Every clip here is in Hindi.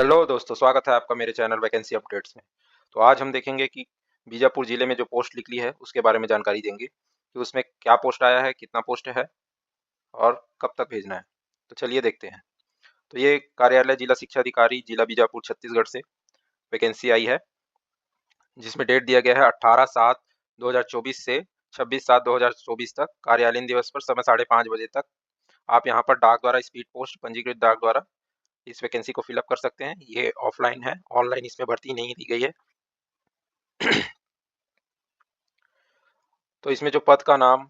हेलो दोस्तों, स्वागत है आपका मेरे चैनल वैकेंसी अपडेट्स में। तो आज हम देखेंगे कि बीजापुर ज़िले में जो पोस्ट निकली है उसके बारे में जानकारी देंगे कि उसमें क्या पोस्ट आया है, कितना पोस्ट है और कब तक भेजना है। तो चलिए देखते हैं। तो ये कार्यालय जिला शिक्षा अधिकारी जिला बीजापुर छत्तीसगढ़ से वैकेंसी आई है, जिसमें डेट दिया गया है 18/7/2024 से 26/7/2024 तक। कार्यालयीन दिवस पर समय 5:30 बजे तक। आप यहाँ पर डाक द्वारा स्पीड पोस्ट पंजीकृत डाक द्वारा इस वैकेंसी को फिलअप कर सकते हैं। ये ऑफलाइन है, ऑनलाइन इसमें भर्ती नहीं दी गई है। तो इसमें जो पद का नाम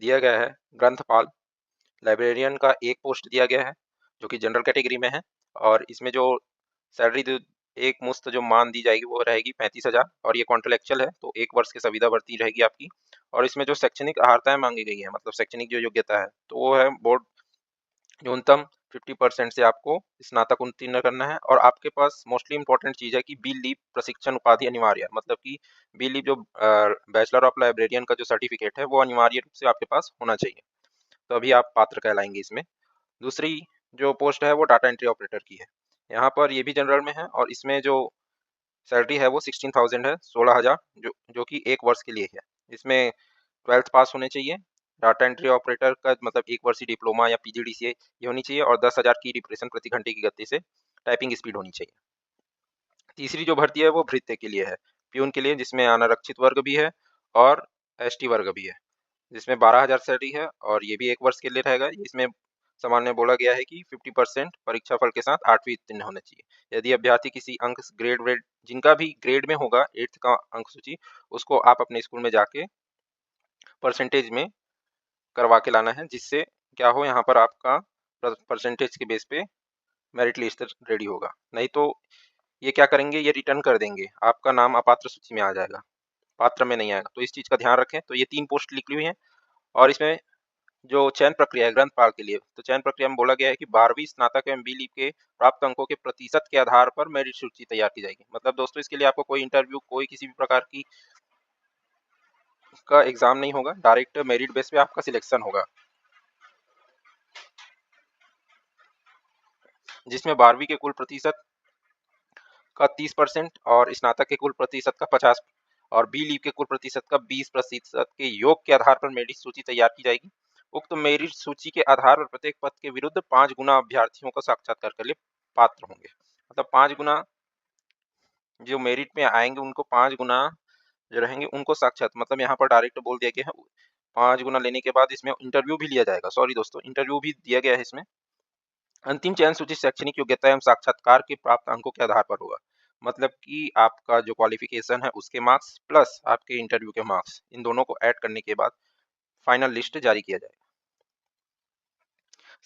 दिया गया है, ग्रंथपाल लाइब्रेरियन का एक पोस्ट दिया गया है जो कि जनरल कैटेगरी में है। और इसमें जो सैलरी एक मुश्त जो मान दी जाएगी वो रहेगी 35,000 और ये कॉन्ट्रेक्चुअल है, तो 1 वर्ष की संविदा भर्ती रहेगी आपकी। और इसमें जो शैक्षणिक अर्हताएं मांगी गई है, मतलब शैक्षणिक जो योग्यता है, तो वो है बोर्ड न्यूनतम 50% से आपको स्नातक उत्तीर्ण करना है। और आपके पास मोस्टली इंपॉर्टेंट चीज़ है कि बी लीव प्रशिक्षण उपाधि अनिवार्य है, मतलब कि बी लीव जो बैचलर ऑफ लाइब्रेरियन का जो सर्टिफिकेट है वो अनिवार्य रूप से आपके पास होना चाहिए, तो अभी आप पात्र कहलाएंगे इसमें। दूसरी जो पोस्ट है वो डाटा एंट्री ऑपरेटर की है। यहाँ पर ये भी जनरल में है और इसमें जो सैलरी है वो 16,000 है, 16,000, जो कि 1 वर्ष के लिए है। इसमें 12th पास होने चाहिए। डाटा एंट्री ऑपरेटर का मतलब 1 वर्षीय डिप्लोमा या पीजीडीसीए ये होनी चाहिए और 10,000 की रिप्रेशन प्रति घंटे की गति से टाइपिंग स्पीड होनी चाहिए। तीसरी जो भर्ती है वो भृत्य के लिए है, प्यून के लिए, जिसमें अनारक्षित वर्ग भी है और एसटी वर्ग भी है, जिसमें 12,000 सैलरी है और ये भी 1 वर्ष के लिए रहेगा। इसमें सामान्य बोला गया है कि 50% परीक्षा फल के साथ 8वीं उत्तीर्ण होना चाहिए। यदि अभ्यर्थी किसी अंक ग्रेड व्रेड जिनका भी ग्रेड में होगा 8th का अंक सूची, उसको आप अपने स्कूल में जाके परसेंटेज में करवा के लाना है, जिससे क्या हो, यहाँ पर आपका परसेंटेज के बेस पे मेरिट लिस्ट रेडी होगा। नहीं तो ये क्या करेंगे, ये रिटर्न कर देंगे, आपका नाम अपात्र सूची में आ जाएगा, पात्र में नहीं आएगा। तो इस चीज़ का ध्यान रखें। तो ये 3 पोस्ट लिखी हुई हैं। और इसमें जो चयन प्रक्रिया है ग्रंथपाल के लिए, तो चयन प्रक्रिया में बोला गया है कि 12वीं स्नातक एवं बी लीव के प्राप्त अंकों के प्रतिशत के आधार पर मेरिट सूची तैयार की जाएगी। मतलब दोस्तों, इसके लिए आपको कोई इंटरव्यू, कोई किसी भी प्रकार की का एग्जाम नहीं होगा, डायरेक्ट मेरिट बेस पे आपका सिलेक्शन होगा, जिसमें 12वीं के कुल प्रतिशत का 30% और स्नातक के कुल प्रतिशत का 50 और बी लीव के कुल प्रतिशत का 20% के योग के आधार पर मेरिट सूची तैयार की जाएगी। उक्त मेरिट सूची के आधार पर प्रत्येक पद के विरुद्ध 5 गुना अभ्यर्थियों का साक्षात्कार के लिए पात्र होंगे। मतलब 5 गुना जो मेरिट में आएंगे उनको 5 गुना जो रहेंगे उनको साक्षात, मतलब यहाँ पर डायरेक्ट बोल दिया गया है 5 गुना लेने के बाद इसमें इंटरव्यू भी लिया जाएगा। सॉरी दोस्तों, इंटरव्यू भी दिया गया है इसमें। अंतिम चयन सूची शैक्षणिक योग्यता एवं साक्षात्कार के प्राप्त अंकों के आधार पर होगा, मतलब कि आपका जो क्वालिफिकेशन है उसके मार्क्स प्लस आपके इंटरव्यू के मार्क्स, इन दोनों को ऐड करने के बाद फाइनल लिस्ट जारी किया जाएगा।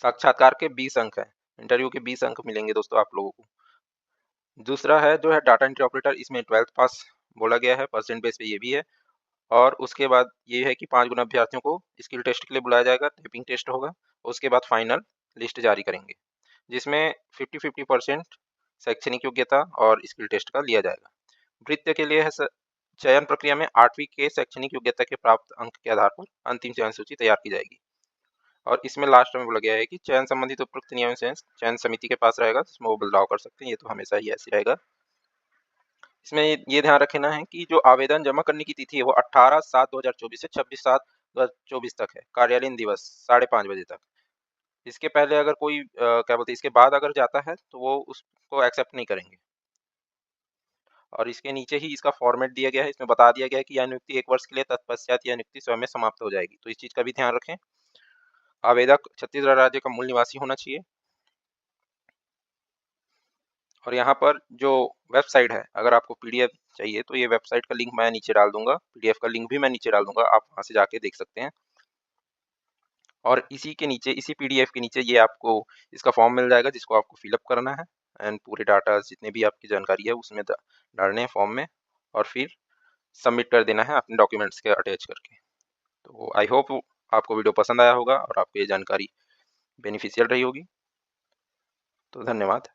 साक्षात्कार के 20 अंक हैं, इंटरव्यू के 20 अंक मिलेंगे दोस्तों आप लोगों को। दूसरा है जो है डाटा एंट्री ऑपरेटर, इसमें 12th पास बोला गया है, परसेंट बेस पे ये भी है। और उसके बाद ये है कि 5 गुना अभ्यर्थियों को स्किल टेस्ट के लिए बुलाया जाएगा, टाइपिंग टेस्ट होगा, उसके बाद फाइनल लिस्ट जारी करेंगे, जिसमें 50-50% शैक्षणिक योग्यता और स्किल टेस्ट का लिया जाएगा। वृत्ति के लिए है चयन प्रक्रिया में 8वीं के शैक्षणिक योग्यता के प्राप्त अंक के आधार पर अंतिम चयन सूची तैयार की जाएगी। और इसमें लास्ट में बोला गया है कि चयन संबंधित उपयुक्त नियम चयन समिति के पास रहेगा, जिसमें वो बदलाव कर सकते हैं, ये तो हमेशा ही ऐसे रहेगा। इसमें ये ध्यान रखना है कि जो आवेदन जमा करने की तिथि है वो 18/7/2024 से 26/7/2024 तक है, कार्यालयीन दिवस 5:30 बजे तक। इसके पहले अगर कोई क्या बोलते हैं, इसके बाद अगर जाता है तो वो उसको एक्सेप्ट नहीं करेंगे। और इसके नीचे ही इसका फॉर्मेट दिया गया है, इसमें बता दिया गया है कि यह नियुक्ति 1 वर्ष के लिए, तत्पश्चात यह नियुक्ति स्वयं में समाप्त हो जाएगी, तो इस चीज़ का भी ध्यान रखें। आवेदक छत्तीसगढ़ राज्य का मूल निवासी होना चाहिए। और यहाँ पर जो वेबसाइट है, अगर आपको पीडीएफ चाहिए तो ये वेबसाइट का लिंक मैं नीचे डाल दूंगा, पीडीएफ का लिंक भी मैं नीचे डाल दूंगा, आप वहाँ से जाके देख सकते हैं। और इसी के नीचे, इसी पीडीएफ के नीचे ये आपको इसका फॉर्म मिल जाएगा, जिसको आपको फिलअप करना है एंड पूरे डाटा जितने भी आपकी जानकारी है उसमें डालने हैं फॉर्म में, और फिर सबमिट कर देना है अपने डॉक्यूमेंट्स के अटैच करके। तो आई होप आपको वीडियो पसंद आया होगा और आपको ये जानकारी बेनिफिशियल रही होगी। तो धन्यवाद।